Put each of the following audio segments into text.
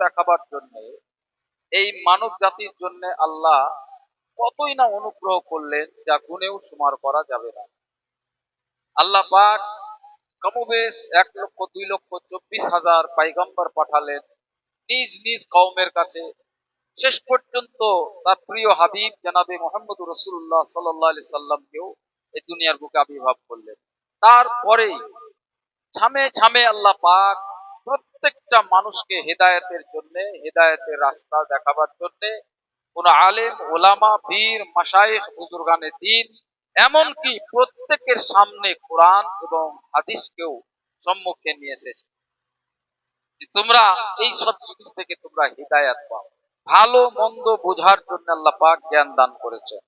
দেখাবার জন্য এই মানব জাতির জন্য আল্লাহ কতই না অনুগ্রহ করলেন, যা গুণেও সুমার করা যাবে না। আল্লাহ পাক কমবেশ 1,02,24,000 পয়গম্বর পাঠালেন নিজ নিজ কওমের কাছে। শেষ পর্যন্ত তার প্রিয় হাবিব জনাবে মুহাম্মদুর রাসূলুল্লাহ সাল্লাল্লাহু আলাইহি সাল্লামকেও এই দুনিয়ার বুকে আবির্ভাব করলেন। তারপরে ছামে ছামে আল্লাহ পাক প্রত্যেকটা মানুষকে হেদায়েতের জন্য, হেদায়েতের রাস্তা দেখাবার জন্য কোন আলেম, ওলামা, পীর, মাশায়েখ, বুজুর্গানে দ্বীন, এমনকি প্রত্যেকের সামনে কোরআন এবং হাদিসকেও সম্মুখে নিয়ে এসেছে যে তোমরা এই সব জিনিস থেকে তোমরা হিদায়াত পাও। ভালো মন্দ বোঝার জন্য আল্লাহ পাক জ্ঞান দান করেছেন।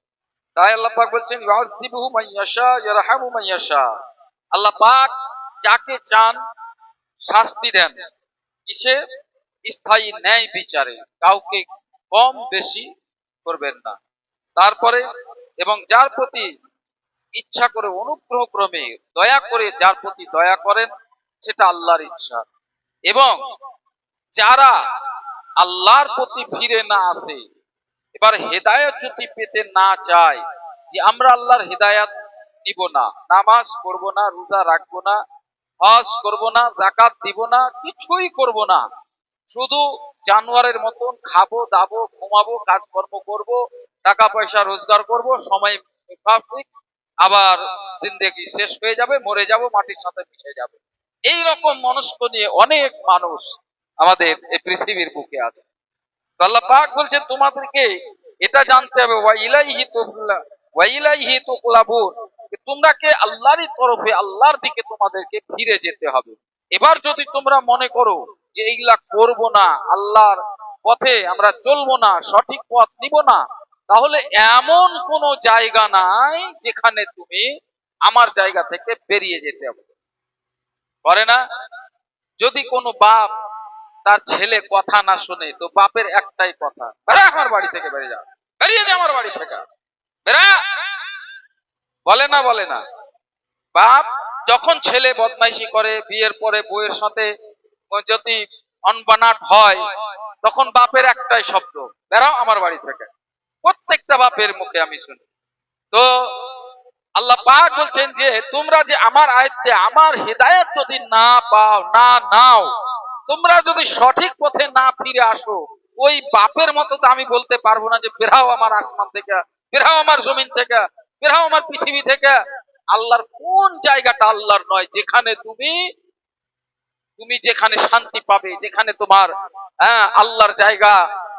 তাই আল্লাহ পাক বলছেন ইউআযিবুহু মান ইয়াশা ইয়ারহামু মান ইয়াশা। আল্লাহ পাক যাকে চান শাস্তি দেন, কিসে? স্থায়ী ন্যায় বিচারে, কাউকে কম বেশি করবেন না। তারপরে এবং যার প্রতি ইচ্ছা করে অনুগ্রহ ক্রমে দয়া করে যার প্রতি দয়া করেন সেটা আল্লাহর ইচ্ছা। এবং যারা আল্লাহর প্রতি ফিরে না আসে, এবার হেদায়েত যদি পেতে না চায়, যে আমরা আল্লাহর হেদায়েত নিব না, নামাজ পড়বো না, রোজা রাখবো না, হজ করব না, যাকাত দিব না, কিছুই করব না, শুধু জানোয়ারের মতন খাবো দাবো ঘুমাবো কাজকর্ম করব, টাকা পয়সা রোজগার করব, সময় মুতাবিক আবার জিন্দেগি শেষ হয়ে যাবে, মরে যাব, মাটির সাথে মিশে যাবে, এই রকম মনস্ক নিয়ে অনেক মানুষ আমাদের এই পৃথিবীর বুকে আছে। আল্লাহ পাক বলছেন তোমাদেরকে এটা জানতে হবে ওয়া ইলাইহি তুকলাবুন, তোমরা কে আল্লাহরই তরফে, আল্লাহর দিকে তোমাদেরকে ফিরে যেতে হবে। এবার যদি তোমরা মনে করো যে এইগুলা করব না, আল্লাহর পথে আমরা চলবো না, সঠিক পথ নিব না, তাহলে এমন কোন জায়গা নাই যেখানে তুমি আমার জায়গা থেকে বেরিয়ে যেতে হবে। করে না? যদি কোনো বাপ তার ছেলে কথা না শুনে, তো বাপের একটাই কথা, বেরা আমার বাড়ি থেকে, বেরিয়ে যা, বেরিয়ে যা আমার বাড়ি থেকে, বেরা। বলে না? বলে না? বাপ যখন ছেলে বদমাইশি করে, বিয়ের পরে বউয়ের সাথে যদি অনবানাট হয়, তখন বাপের একটাই শব্দ, বেরাও আমার বাড়ি থেকে। প্রত্যেকটা বাপের মুখে আমি শুনি। তো আল্লাহ পাক বলছেন যে তোমরা যে আমার আয়াতে, আমার হেদায়েত যদি না পাও, না নাও, তোমরা যদি সঠিক পথে না ফিরে আসো, ওই বাপের মতো তো আমি বলতে পারবো না যে বেরাও আমার আসমান থেকে, বেরাও আমার জমিন থেকে, বেরাও আমার পৃথিবী থেকে। আল্লাহর কোন জায়গাটা আল্লাহর নয় যেখানে তুমি যেখানে শান্তি পাবে, যেখানে তোমার আল্লাহর জায়গা,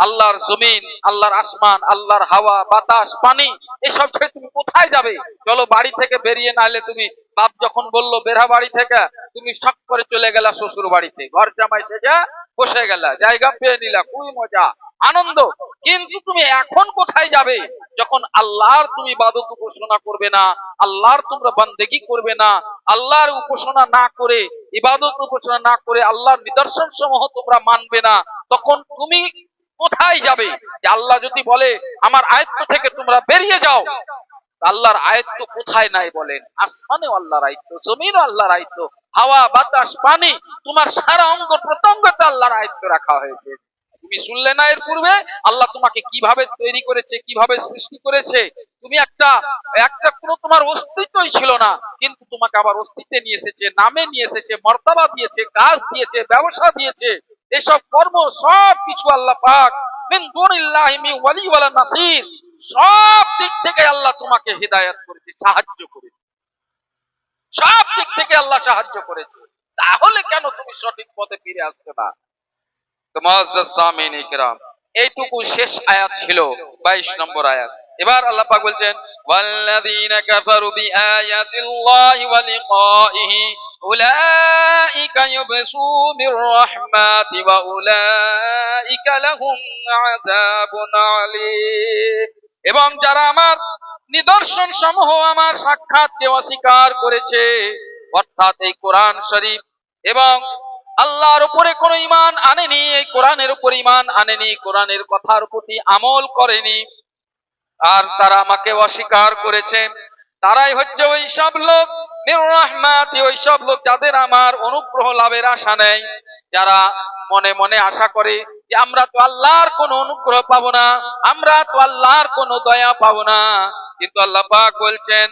আল্লাহর জমিন, আল্লাহর আসমান, আল্লাহর হাওয়া বাতাস পানি, এসব ছেড়ে তুমি কোথায় যাবে? চলো বাড়ি থেকে বেরিয়ে না এলে, তুমি বাপ যখন বললো বেরা বাড়ি থেকে, তুমি শখ করে চলে গেলা শ্বশুর বাড়িতে, ঘর জামাই সেজা বসে গেলা, জায়গা পেয়ে নিলা, খুবই মজা আনন্দ। কিন্তু তুমি এখন কোথায় যাবে? যখন আল্লাহর তুমি ইবাদত উপাসনা করবে না, আল্লাহর তোমরা বান্দেগি করবে না, আল্লাহর উপাসনা না করে, ইবাদত উপাসনা না করে আল্লাহর নিদর্শন সমূহ তোমরা মানবে না, তখন তুমি কোথায় যাবে? যে আল্লাহ যদি বলে আমার আয়ত্ত থেকে তোমরা বেরিয়ে যাও, আল্লাহর আয়ত্ত কোথায় নাই বলেন? আসমানেও আল্লাহর আয়ত্ত, জমিনও আল্লাহর আয়ত্ত, হাওয়া বাতাস পানি, তোমার সারা অঙ্গ প্রত্যঙ্গতে আল্লাহর আয়ত্ত রাখা হয়েছে। তুমি শুনলে না এর পূর্বে আল্লাহ তোমাকে কিভাবে তৈরি করেছে, কিভাবে সৃষ্টি করেছে? তুমি একটা কোনো তোমার অস্তিত্বই ছিল না, কিন্তু তোমাকে আবার অস্তিত্বে নিয়ে এসেছে, নামে নিয়ে এসেছে, মর্তবা দিয়েছে, কাজ দিয়েছে, ব্যবসা দিয়েছে। এসব কর্ম সব কিছু আল্লাহ পাক মিন দুনিল্লাহি মিন ওয়ালি ওয়ালা নাসির, সব দিক থেকে আল্লাহ তোমাকে হিদায়াত করেছে, সাহায্য করেছে, সব দিক থেকে আল্লাহ সাহায্য করেছে। তাহলে কেন তুমি সঠিক পথে ফিরে আসছো না? এইটুকু শেষ আয়াত ছিল, 22 নম্বর আয়াত। এবার আল্লাহ পাক বলছেন ওয়াল্লাযীনা কাফারু বিআয়াতিল্লাহি ওয়া লিকাইহি উলাইকা ইউবসু বির রাহমাতি ওয়া উলাইকা লাহুম আযাবুন আলীম। এবং যারা আমার নিদর্শন সমূহ, আমার সাক্ষাৎকে অস্বীকার করেছে, অর্থাৎ এই কোরআন শরীফ এবং আল্লাহর উপরে কোনো ঈমান আনেনি, এই কোরআনের উপর ঈমান আনেনি, কোরআনের কথার প্রতি আমল করেনি, আর তারা আমাকে অস্বীকার করেছে, তারাই হচ্ছে ওই সব লোক মির রাহমাতি, ওই সব লোক যাদের আমার অনুগ্রহ লাভের আশা নেই, যারা মনে মনে আশা করে যে আমরা তো আল্লাহর কোনো অনুগ্রহ পাবো না, আমরা তো আল্লাহর কোনো দয়া পাবো না, কিন্তু আল্লাহ পাক বলছেন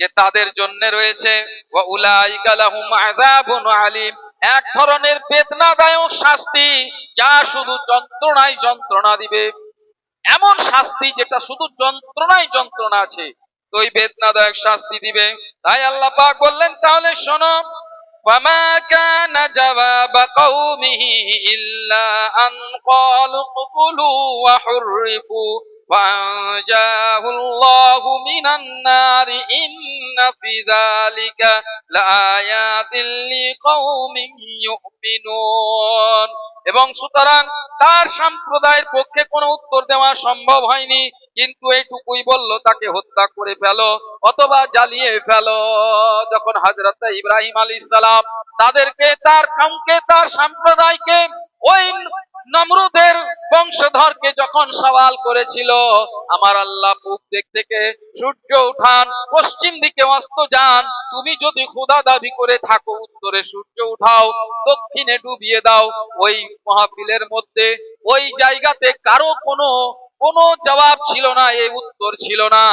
যে তাদের জন্য রয়েছে ওয়া উলাইকা লাহুম আযাবুন আলীম, এক ধরনের বেদনাদায়ক শাস্তি, যা শুধু যন্ত্রণায় যন্ত্রণা দিবে। এমন শাস্তি যেটা শুধু যন্ত্রণায় যন্ত্রণা আছে, তো ওই বেদনাদায়ক শাস্তি দিবে। তাই আল্লাহ পাক বললেন, তাহলে শোনো, وما كان جواب قومه إلا أن قالوا اقتلوا وحرقوا وأنجاه الله من النار إن في ذلك لآيات لقوم يؤمنون। এবং সুতরাং তার সম্প্রদায়ের পক্ষে কোনো উত্তর দেওয়া সম্ভব হয়নি, কিন্তু এইটুকুই বলল, তাকে হত্যা করে ফেলো অথবা জ্বালিয়ে ফেলো। যখন হযরত ইব্রাহিম আলাইহিস সালাম তাদেরকে, তার কওমকে, তার সম্প্রদায়কে, ওই নমরুদের বংশধরকে যখন সওয়াল করেছিল, আমার আল্লাহ পূব দিক থেকে সূর্য উঠান, পশ্চিম দিকে অস্ত যান, তুমি যদি খোদা দাবি করে থাকো উত্তরে সূর্য উঠাও, দক্ষিণে ডুবিয়ে দাও, ওই মাহফিলের মধ্যে ওই জায়গাতে কারো কোনো জবাব ছিল না, এই উত্তর ছিল না।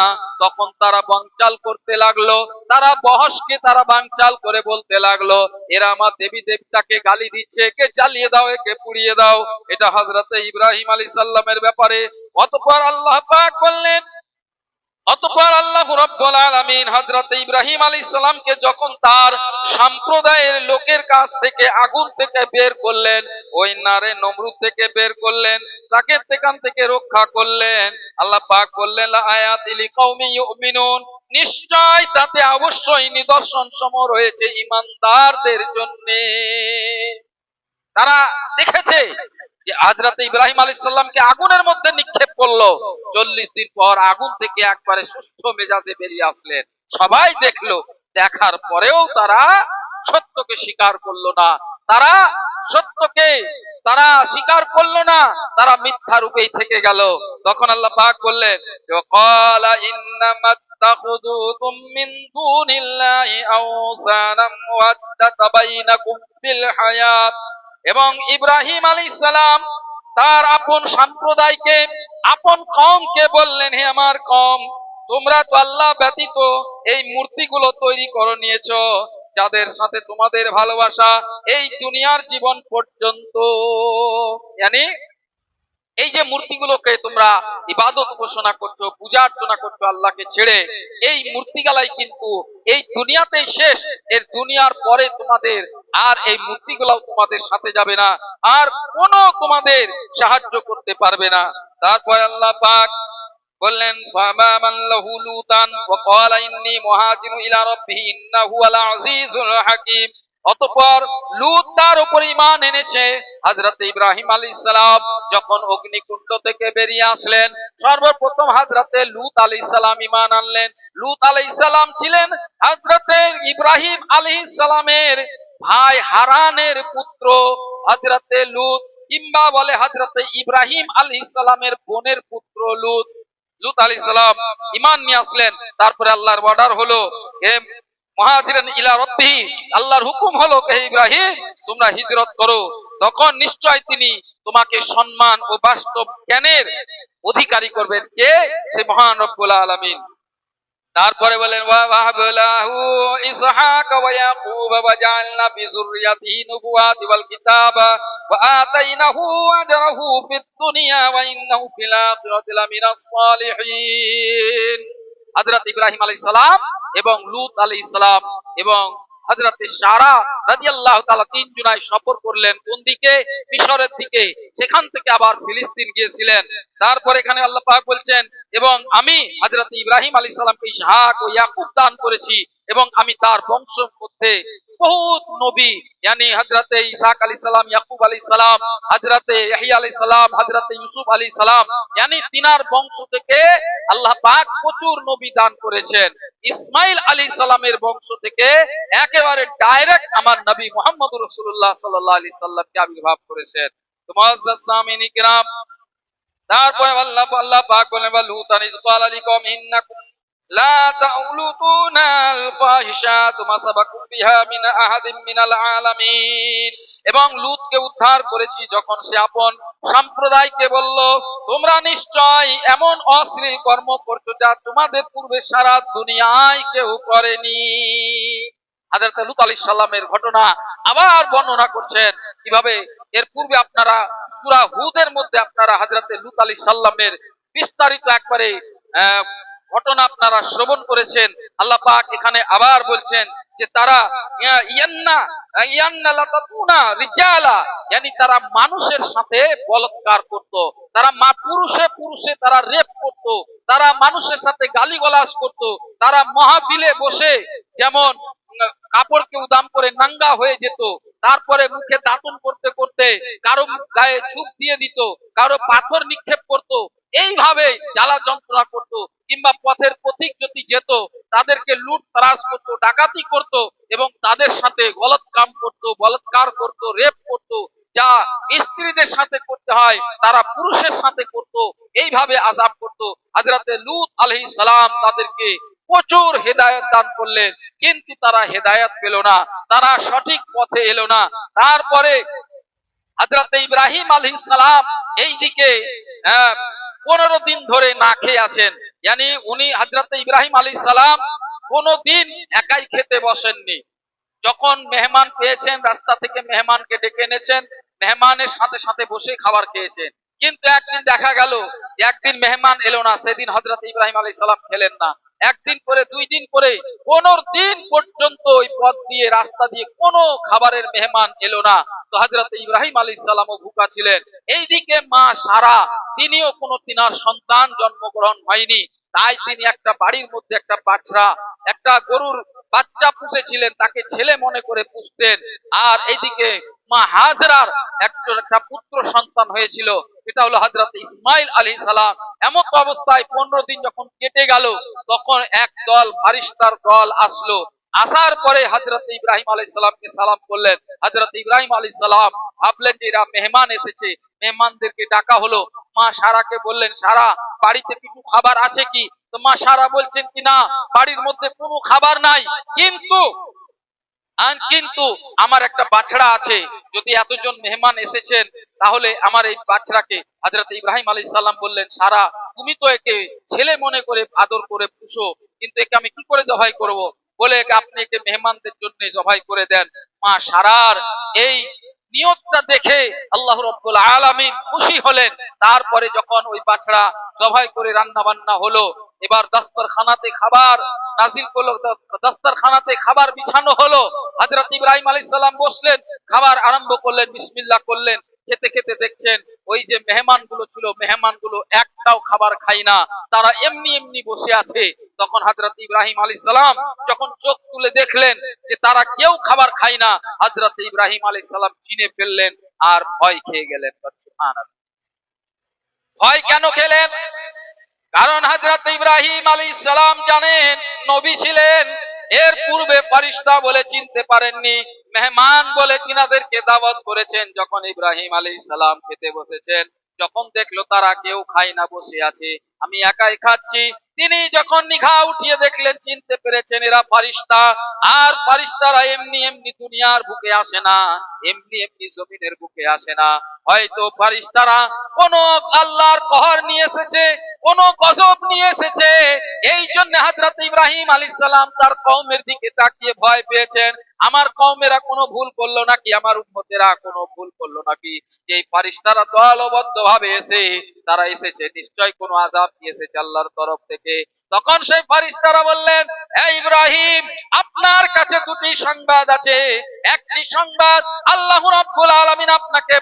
তখন তারা বানচাল করতে লাগলো, তারা বহসকে তারা বানচাল করে বলতে লাগলো, এরা আমার দেবী দেবতাকে গালি দিচ্ছে, একে জ্বালিয়ে দাও, একে পুড়িয়ে দাও। এটা হযরত ইব্রাহিম আলাইহিস সালামের ব্যাপারে। অতঃপর আল্লাহ পাক বললেন, অতঃপর আল্লাহ রাব্বুল আলামিন হযরত ইব্রাহিম আলাইহিস সালামকে যখন তার সম্প্রদায়ের লোকের কাছ থেকে আগুন থেকে বের করলেন, ওই নারে নমরুদ থেকে বের করলেন, তাকে সেখান থেকে রক্ষা করলেন, আল্লাহ পাক বললেন লা আয়াতিল লিকাউমি ইউমিনুন, নিশ্চয় তাতে অবশ্যই নিদর্শন সমূহ রয়েছে ঈমানদারদের জন্য। তারা দেখেছে যে হযরত ইব্রাহিম আলাইহিস সালামকে আগুনের মধ্যে নিক্ষেপ করলো, 40 দিন পর আগুন থেকে একবারে সুস্থ মেজাজে বেরিয়ে আসলেন। সবাই দেখলো, দেখার পরেও তারা সত্যকে স্বীকার করলো না, তারা সত্যকে তারা স্বীকার করলো না, তারা মিথ্যা রূপেই থেকে গেল। তখন আল্লাহ পাক বললেন, ক্বালা ইন্নামাত্তাখুযুতুম মিন দুনিল্লাহি আওসানাম ওয়াদ্দাতা বাইনাকুম ফিল হায়াত। এবং ইব্রাহিম আলাইহিস সালাম তার আপন সম্প্রদায়কে, আপন কওমকে বললেন, হে আমার কওম, তোমরা তো আল্লাহ ব্যতীত এই মূর্তিগুলো তৈরি করে নিয়েছো, যাদের সাথে তোমাদের ভালোবাসা এই দুনিয়ার জীবন পর্যন্ত। মানে এই যে মূর্তিগুলোকে তোমরা ইবাদত উপাসনা করছো, পূজা অর্চনা করছো আল্লাহকে ছেড়ে, এই মূর্তিগুলাই কিন্তু এই দুনিয়াতেই শেষ। এর দুনিয়ার পরে তোমাদের আর এই মূর্তিগুলো তোমাদের সাথে যাবে না, আর কোনো তোমাদের সাহায্য করতে পারবে না। তারপর আল্লাহ পাক বললেন, ফামামান লাহু লুতান ওয়া ক্বালা ইন্নী মুহাজিরু ইলা রাব্বি ইন্নাহু আল আজিজুল হাকীম। অতঃপর লূত তার উপর ঈমান এনেছে। হযরত ইব্রাহিম আলাইহিস সালাম যখন অগ্নিকুণ্ড থেকে বেরিয়ে আসলেন, সর্বপ্রথম হযরত লূত আলাইহিস সালাম ঈমান আনলেন। লূত আলাইহিস সালাম ছিলেন হযরত ইব্রাহিম আলাইহিস সালামের ভাই হারানের পুত্র। হযরত লূত, কিংবা বলে হযরত ইব্রাহিম আলাইহিস সালামের বোনের পুত্র লূত। লূত আলাইহিস সালাম ঈমান নিয়ে আসলেন। তারপরে আল্লাহর অর্ডার হলো, হে মুহাজিরান ইলা রাব্বিহি, আল্লাহর হুকুম হলো, হে ইব্রাহিম তোমরা হিজরত করো। তখন নিশ্চয় তিনি তোমাকে সম্মান ও বাস্তব জ্ঞানের অধিকারী করবেন। কে? সে মহান রব্বুল আলামিন। তারপরে বলেন, ওয়া ওয়াহাবলাহু ইসহাক ওয়া ইয়াকুব ওয়া জাআলনা ফি যুররিয়াতিহি নুবুওয়াতি ওয়াল কিতাবা ওয়া আতাইনাহু আজরাহু ফিদ দুনিয়া ওয়া ইন্নাহু ফিল আখিরাতি লামিনাস সালিহিন। হযরত ইব্রাহিম আলাইহিস সালাম এবং লূত আলাইহিস সালাম এবং হযরত সারা রাদিয়াল্লাহু তাআলা তিন জনাই সফর করলেন কোন দিকে? মিশরের দিকে। সেখান থেকে আবার ফিলিস্তিন গিয়েছিলেন। তারপর এখানে আল্লাহ পাক বলছেন, এবং আমি হযরত ইব্রাহিম আলাইহিস সালামকে ইসহাক ও ইয়াকুব দান করেছি, এবং আমি তার বংশের মধ্যে বহুত নবী, यानी হযরত ইসহাক আলাইহিস সালাম, ইয়াকুব আলাইহিস সালাম, হযরত ইয়াহইয়া আলাইহিস সালাম, হযরত ইউসুফ আলাইহিস সালাম, यानी তিনার বংশ থেকে আল্লাহ পাক প্রচুর নবী দান করেছেন। ইসমাইল আলাইহিস সালামের বংশ থেকে একেবারে ডাইরেক্ট আমার নবী মুহাম্মদুর রাসূলুল্লাহ সাল্লাল্লাহু আলাইহি সাল্লামকে আবির্ভাব করেছেন। তো মুআজ্জাজ সামিনী কিরাম, তারপরে আল্লাহ পাক বলেন, ওয়া লুতান ইয ক্বালা লিকওমিহি ইন্নাকুম লা তাউলুতুনা আল ফাহিশাতু মা সাবাকুম বিহা মিন আহাদিম মিনাল আলামিন। এবং লূতকে উদ্ধার করেছি যখন সে আপন সম্প্রদায়কে বলল, তোমরা নিশ্চয় এমন অশ্লীল কর্ম করছো যা তোমাদের পূর্বে সারা দুনিয়ায় কেউ করেনি। হযরত লূত আলাইহিস সালামের ঘটনা আবার বর্ণনা করছেন কিভাবে এর পূর্বে আপনারা সূরা হুদের মধ্যে আপনারা হযরত লূত আলাইহিস সালামের বিস্তারিত একবারে ঘটনা আপনারা শ্রবণ করেছেন। আল্লাহ পাক এখানে আবার বলছেন যে তারা ইয়ান্না ইয়ান্না লাতাতুনা রিজালা, yani তারা মানুষের সাথে বলাৎকার করত, তারা পুরুষে পুরুষে তারা রেপ করত, তারা মানুষের সাথে গালিগালাজ করত, তারা মাহফিলে বসে যেমন কাপড়কে উদাম করে নাঙ্গা হয়ে যেত, তারপরে মুখে দাঁতন করতে করতে কারো গায়ে চুপ দিয়ে দিত, কারো পাথর নিক্ষেপ করত, এইভাবে জ্বালা যন্ত্রণা করত। কিংবা পথের পথিক যদি যেত তাদেরকে লুট তারাজ করত, ডাকাতি করত এবং তাদের সাথে গলত কাম করত, বলাৎকার করত, রেপ করত। যা স্ত্রীদের সাথে করতে হয় তারা পুরুষের সাথে করত, এইভাবে আযাব করত। হযরত লূত আলাইহিস সালাম তাদেরকে প্রচুর হেদায়েত দান করলেন, কিন্তু তারা হেদায়েত পেল না, তারা সঠিক পথে এলো না। তারপরে হযরত ইব্রাহিম আলাইহিস সালাম এইদিকে 15 দিন ধরে না খেয়ে আছেন, yani উনি হযরত ইব্রাহিম আলাইহিস সালাম কোনদিন একাই খেতে বসেননি। যখন মেহমান পেয়েছেন রাস্তা থেকে মেহমানকে ডেকে এনেছেন, মেহমানের সাথে সাথে বসে খাবার খেয়েছেন। কিন্তু একদিন দেখা গেল একদিন মেহমান এলো না, সেদিন হযরত ইব্রাহিম আলাইহিস সালাম খেলেন না। একদিন করে 2 দিন করে 15 দিন পর্যন্ত ওই পথ দিয়ে রাস্তা দিয়ে কোনো খাবারের মেহমান এলো না। তো হযরত ইব্রাহিম আলাইহিস সালামও ভুকা ছিলেন। এইদিকে মা সারা, তিনিও কোনো তিনার সন্তান জন্মগ্রহণ হয়নি, তাই তিনি একটা বাড়ির মধ্যে একটা বাছরা, একটা গরুর বাচ্চা পুষেছিলেন, তাকে ছেলে মনে করে পুষতেন। আর এইদিকে মা হাজরার একটা পুত্র সন্তান হয়েছিল, এটা হলো হযরত ইসমাইল আলাইহিস সালাম। এমন অবস্থায় 15 দিন যখন কেটে গেল, তখন এক দল ফারিস্তার দল আসলো। আসার পরে হযরত ইব্রাহিম আলাইহিস সালামকে সালাম করলেন। হযরত ইব্রাহিম আলাইহিস সালাম ভাবলেন যে এরা মেহমান এসেছে, মেহমানদেরকে ডাকা হলো। মা সারাকে বললেন, সারা বাড়িতে কিছু খাবার আছে কি? তো মা সারা বলছেন কি না, বাড়ির মধ্যে কোনো খাবার নাই, কিন্তু কিন্তু আমার একটা বাছড়া আছে, যদি এতজন মেহমান এসেছেন তাহলে আমার এই বাছড়াকে। হযরত ইব্রাহিম আলাইহিস সালাম বললেন, সারা তুমি তো একে ছেলে মনে করে আদর করে পুষো, কিন্তু একে আমি কি করে জবাই করব? বলে আপনি একে মেহমানদের জন্য জবাই করে দেন। মা সারার এই নিয়তটা দেখে আল্লাহ রাব্বুল আলামিন খুশি হলেন। তারপরে যখন ওই বাছড়া জবাই করে রান্না বান্না হলো, এবার দস্তরখানাতে খাবার নাজিল করলো, দস্তরখানাতে খাবার বিছানো হলো। হযরত ইব্রাহিম আলাইহিস সালাম বসলেন, খাবার আরম্ভ করলেন, বিসমিল্লাহ করলেন। খেতে খেতে দেখছেন ওই যে মেহমানগুলো ছিল, মেহমানগুলো একটাও খাবার খায় না, তারা এমনি এমনি বসে আছে। তখন হযরত ইব্রাহিম আলাইহিস সালাম যখন চোখ তুলে দেখলেন যে তারা কেউ খাবার খায় না, হযরত ইব্রাহিম আলাইহিস সালাম চিনে ফেললেন আর ভয় খেয়ে গেলেন। সুবহানাল্লাহ। ভয় কেন খেলেন? কারণ হযরত ইব্রাহিম আলাইহিস সালাম জানেন নবী ছিলেন, এর পূর্বে ফেরেশতা বলে চিনতে পারেননি, মেহমান বলে তিনাদেরকে দাওয়াত করেছেন। যখন ইব্রাহিম আলাইহিস সালাম খেতে বসেছেন, যখন দেখলো তারা কেউ খায় না, বসে আছে, আমি একাই খাচ্ছি, তিনি যখন নিঘা উঠিয়ে দেখলেন, চিনতে পেরেছেন এরা ফেরেশতা। আর ফেরেশতারা এমনি এমনি দুনিয়ার বুকে আসে না, এমনি এমনি জমিনের বুকে আসে না। হয়তো ফেরেশতারা কোন আল্লাহর কহর নিয়ে এসেছে, কোন গজব নিয়ে এসেছে। এই জন্য হযরত ইব্রাহিম আলাইহিস সালাম তার কওমের দিকে তাকিয়ে ভয় পেয়েছেন, আমার কওমেরা কোনো ভুল করলো নাকি, আমার উম্মতেরা কোনো ভুল করলো নাকি। এই ফেরেশতারা দলবদ্ধ ভাবে এসে তারা এসেছে, নিশ্চয় কোনো আযাব নিয়ে এসেছে আল্লাহর তরফ থেকে। তখন সেই ফেরেশতারা বললেন, হে ইব্রাহিম, আপনার কাছে দুটি সংবাদ আছে। একটি সংবাদ, আল্লাহ রাব্বুল আলামিন আপনাকে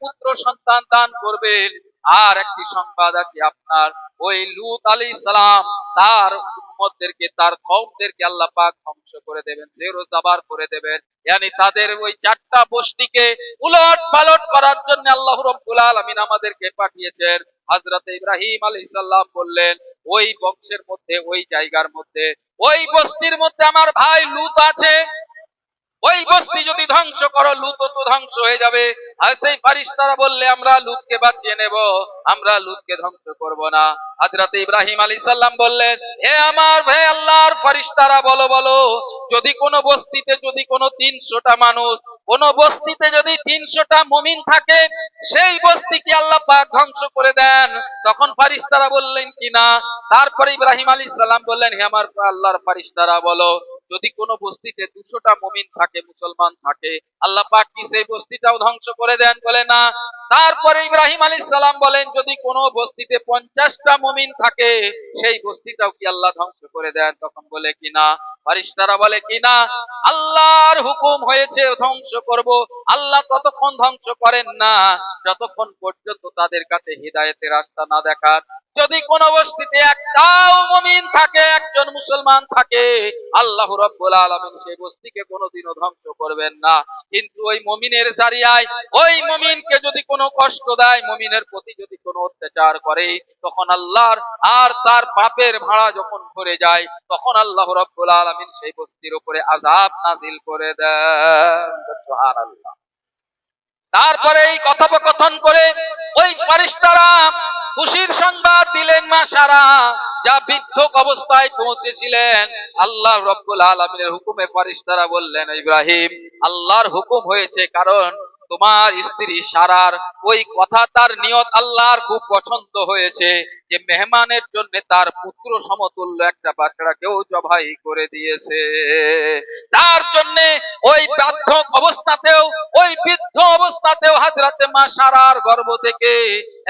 পুত্র সন্তান দান করবেন। আর একটি সংবাদ আছে, আপনার ওই লূত আলাইহিস সালাম তার উম্মতদেরকে, তার কওমদেরকে আল্লাহ পাক ধ্বংস করে দেবেন, জেরো জাবার করে দেবেন। yani তাদের ওই চারটা বস্তিকে উলট পালট করার জন্য আল্লাহ রাব্বুল আলামিন আমাদেরকে পাঠিয়েছেন। হযরত ইব্রাহিম আলাইহিস সালাম বললেন, ওই বংশের মধ্যে, ওই জায়গার মধ্যে, ওই বস্তির মধ্যে আমার ভাই লূত আছে, ওই বস্তি যদি ধ্বংস করো লুত তো ধ্বংস হয়ে যাবে। আর সেই ফারিস্তারা বললে আমরা লুতকে বাঁচিয়ে নেব, আমরা লুতকে ধ্বংস করব না। হযরত ইব্রাহিম আলাইহিস সালাম বললেন, হে আমার ভাই আল্লাহর ফারিস্তারা, বলো বলো, যদি কোনো বস্তিতে যদি কোনো 300টা মানুষ, কোন বস্তিতে যদি 300টা মুমিন থাকে, সেই বস্তি কি আল্লাহ পাক ধ্বংস করে দেন? তখন ফারিস্তারা বললেন কি না। তারপরে ইব্রাহিম আলাইহিস সালাম বললেন, হে আমার আল্লাহর ফারিস্তারা বলো, যদি কোন বস্তিতে 200টা মুমিন থাকে, মুসলমান থাকে, আল্লাহ পাক কি সেই বস্তিটাও ধ্বংস করে দেন? বলে না। তারপরে ইব্রাহিম আলাইহিস সালাম বলেন, যদি কোন বস্তিতে 50টা মুমিন থাকে, সেই বস্তিটাও কি আল্লাহ ধ্বংস করে দেন? তখন বলে কি না। ফারিস্তারা বলে কি না, আল্লাহর হুকুম হয়েছে ধ্বংস করব, আল্লাহ ততক্ষণ ধ্বংস করেন না যতক্ষণ পর্যন্ত তাদের কাছে হিদায়াতের রাস্তা না দেখান। যদি কোন বস্তিতে একটাও মুমিন থাকে, একজন মুসলমান থাকে, আল্লাহ রাব্বুল আলামিন সেই বস্তিকে কোনোদিনও ধ্বংস করবেন না। কিন্তু ওই মুমিনের জারিয়ায় ওই মুমিনকে যদি কোনো কষ্ট দেয়, মুমিনের প্রতি যদি কোনো অত্যাচার করে, তখন আল্লাহর আর তার পাপের ভাড়া যখন ভরে যায়, তখন আল্লাহ রাব্বুল আলামিন সেই বস্তির উপরে আযাব নাযিল করে দেন। সুবহানাল্লাহ। তারপরে এই কথোপকথন করে ওই ফেরেশতারা খুশির সংবাদ দিলেন মাশারা, যা বৃদ্ধ অবস্থায় পৌঁছেছিলেন। আল্লাহ রাব্বুল আলামিনের হুকুমে ফেরেশতারা বললেন, ইব্রাহিম, আল্লাহর হুকুম হয়েছে, কারণ তোমার স্ত্রী সারার ওই কথা, তার নিয়ত আল্লাহর খুব পছন্দ হয়েছে, যে মেহমানের জন্য তার পুত্র সমতুল্য একটা বাচ্চাকেও জবাই করে দিয়েছে। তার জন্য ওই বাধ্য অবস্থাতেও, ওই বৃদ্ধ অবস্থাতেও হযরতে মা সারার গর্ভ থেকে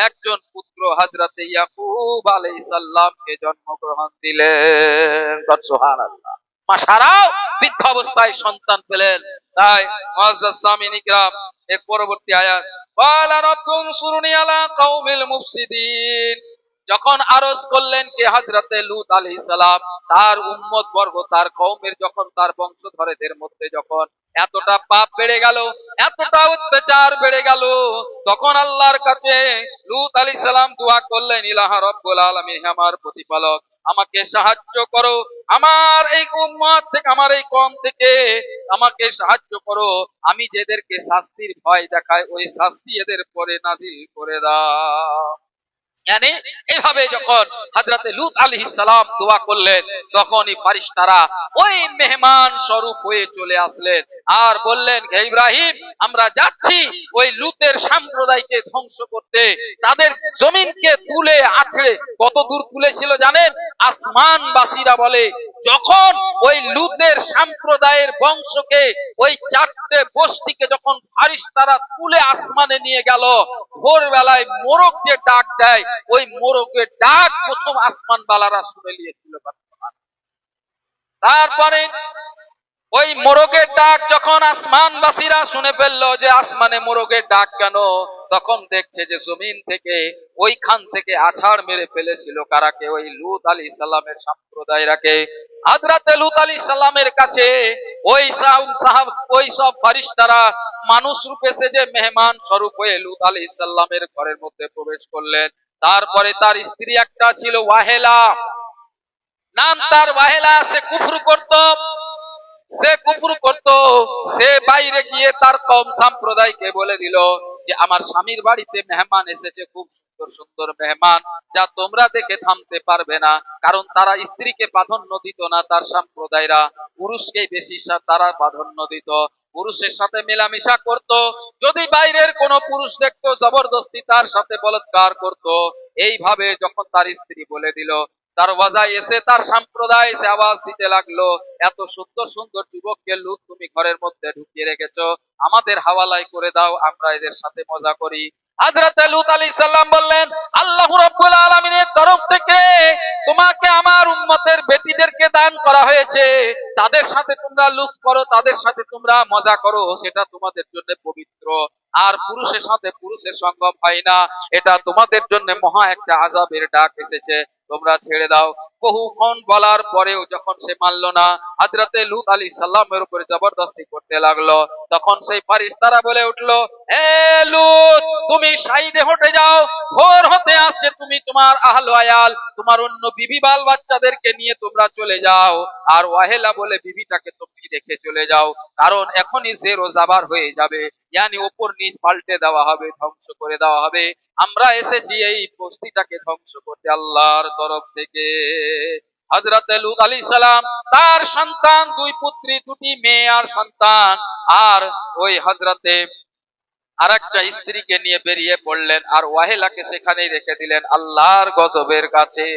একজন পুত্র হযরতে ইয়াকুব আলাইহিস সালামকে জন্মগ্রহণ দিলেন। সুবহানাল্লাহ। মা সারাও বৃদ্ধ অবস্থায় সন্তান পেলেন। তাই মুআজ্জাজ সামিন ইকরাম, এর পরবর্তী আয়াত, ওয়ালা রাব্বুনসুরনি আলা কওমিল মুফসিদিন, যখন আরজ করলেন কে হযরতে লূত আলাইহিস সালাম, তার উম্মত বর্গ, তার কওমের যখন, তার বংশধরদের মধ্যে যখন এতটা পাপ বেড়ে গেল, এতটা অত্যাচার বেড়ে গেল, তখন আল্লাহর কাছে লূত আলাইহিস সালাম দোয়া করলেন, ইলাহা রাব্বুল আলামিন, হে আমার প্রতিপালক, আমাকে সাহায্য করো, আমার এই উম্মত থেকে, আমার এই কওম থেকে আমাকে সাহায্য করো, আমি যেদেরকে শাস্তির ভয় দেখায় ওই শাস্তি এদের পরে নাজিল করে দাও। মানে এইভাবে যখন হযরতে লূত আলাইহিস সালাম দোয়া করলেন, তখনই ফেরেশতারা ওই মেহমান স্বরূপ হয়ে চলে আসলেন আর বললেন, হে ইব্রাহিম, আমরা যাচ্ছি ওই লূতের সম্প্রদায়কে ধ্বংস করতে। তাদের জমিনকে তুলে আছড়ে, কত দূর তুলেছিল জানেন? আসমানবাসীরা বলে, যখন ওই লূতের সম্প্রদায়ের বংশকে, ওই 4টে বস্তিকে যখন ফেরেশতারা তুলে আসমানে নিয়ে গেল, ভোরবেলায় মোরগ যে ডাক দেয়, ওই মোরগের ডাক প্রথম আসমান বালারা শুনে নিয়েছিল। তারপরে ওই মোরগের ডাক যখন আসমানবাসীরা শুনে ফেললো যে আসমানে মোরগের ডাক কেন, তখন দেখছে যে জমিন থেকে, ওইখান থেকে আছাড় মেরে ফেলেছিল কারাকে, ওই লূত আলাইহিস সালামের সম্প্রদায়রাকে। হযরতে লূত আলাইহিস সালামের কাছে ওই সব ফেরেশতারা মানুষ রূপে যে মেহমান স্বরূপ হয়ে লূত আলাইহিস সালামের ঘরের মধ্যে প্রবেশ করলেন। তারপরে তার স্ত্রী একটা ছিল ওয়াহেলা, নাম তার ওয়াহেলা। সে কুফর করত। সে বাইরে গিয়ে তার কওম সম্প্রদায়কে বলে দিল যে আমার স্বামীর বাড়িতে মেহমান এসেছে, খুব সুন্দর সুন্দর মেহমান, যা তোমরা দেখে থামতে পারবে না। কারণ তারা স্ত্রীকে প্রাধান্য দিত না, তার সম্প্রদায়রা পুরুষকে বেশি তারা প্রাধান্য দিত, পুরুষের সাথে মেলামেশা করত। যদি বাইরের কোন পুরুষ দেখতো, জবরদস্তি তার সাথে বলাৎকার করত। এইভাবে যখন তার স্ত্রী বলে দিল, দরওয়াজায় এসে তার সম্প্রদায় এসে আওয়াজ দিতে লাগলো, এত সুন্দর সুন্দর যুবককে লূত তুমি ঘরের মধ্যে ঢুকিয়ে রেখেছো, আমাদের হাওয়ালাই করে দাও, আমরা এদের সাথে মজা করি। হযরত লূত আলাইহিস সালাম বললেন, আল্লাহ রাব্বুল আলামিনের তরফ থেকে তোমাকে আমার উম্মতের বেটিদেরকে দান করা হয়েছে, তাদের সাথে তোমরা লুক করো, তাদের সাথে তোমরা মজা করো, সেটা তোমাদের জন্য পবিত্র। আর পুরুষের সাথে পুরুষের সঙ্গম হয় না, এটা তোমাদের জন্য মহা একটা আযাবের ডাক এসেছে, তোমরা ছেড়ে দাও। বহুক্ষণ বলার পরেও যখন সে মানল না, হযরতে লূত আলাইহিস সালামের উপরে জবরদস্তি করতে লাগলো, তখন সেই ফারিস্তারা বলে উঠলো, হে লূত, তুমি সাইডে হটে যাও, ভোর হতে আসছে, তুমি তোমার আহল আয়াল, তোমার অন্য বিবি বাল বাচ্চাদেরকে নিয়ে তোমরা চলে যাও, আর ওয়াহেলা বলে বিবিটাকে তুমি রেখে চলে যাও, কারণ এখনই জেরো জাবার হয়ে যাবে, ইয়ানি উপর নিচ পাল্টে দেওয়া হবে, ধ্বংস করে দেওয়া হবে। আমরা এসেছি এই বস্তিটাকে ধ্বংস করতে আল্লাহর তরফ থেকে। হযরত লূত আলাইহিস সালাম, তার সন্তান, দুই পুত্রী, দুটি মেয়ে আর সন্তান, আর ওই হযরতে আরেকটা স্ত্রীকে নিয়ে বেরিয়ে পড়লেন, আর ওয়াহেলাকে সেখানেই রেখে দিলেন আল্লাহর গজবের কাছে।